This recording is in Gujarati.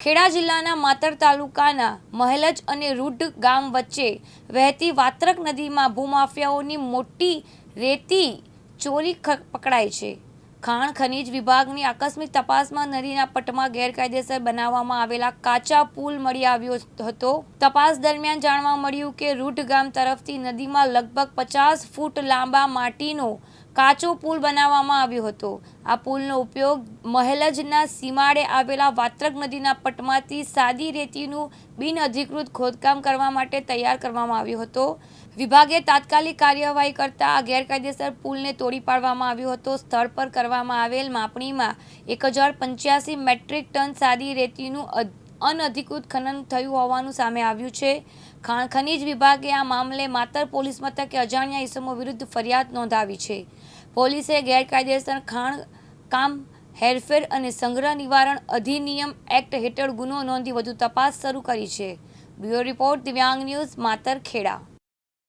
ખેડા જિલ્લાના માતર તાલુકાના મહેલજ અને રૂડ ગામ વચ્ચે વહેતી વાત્રક નદીમાં ભૂમાફિયાઓની મોટી રેતી ચોરી પકડાઈ છે. ખાણ ખનીજ વિભાગની આકસ્મિક તપાસમાં નદીના પટમાં ગેરકાયદેસર બનાવવામાં આવેલા કાચા પુલ મળી આવ્યો હતો. તપાસ દરમિયાન જાણવા મળ્યું કે રૂડ ગામ તરફથી નદીમાં લગભગ 50 ફૂટ લાંબા માટીનો કાચો પુલ બનાવવામાં આવ્યો હતો. આ પુલનો ઉપયોગ મહેલજના સીમાડે આવેલા વાત્રક નદીના પટમાંથી સાદી રેતીનું બિનઅધિકૃત ખોદકામ કરવા માટે તૈયાર કરવામાં આવ્યો હતો. વિભાગે તાત્કાલિક કાર્યવાહી કરતા આ ગેરકાયદેસર પુલને તોડી પાડવામાં આવ્યો હતો. સ્થળ પર કરવામાં આવેલ માપણીમાં 1085 મેટ્રિક ટન સાદી રેતીનું અનધિકૃત ખનન થયું હોવાનું સામે આવ્યું છે. ખાણ ખનીજ વિભાગે આ મામલે માતર પોલીસ મથકે અજાણ્યા ઇસમો વિરુદ્ધ ફરિયાદ નોંધાવી છે. પોલીસે ગેરકાયદેસર ખાણકામ હેરફેર અને સંગ્રહ નિવારણ અધિનિયમ એક્ટ હેઠળ ગુનો નોંધી વધુ તપાસ શરૂ કરી છે. બ્યુરો રિપોર્ટ દિવ્યાંગ ન્યૂઝ માતર ખેડા.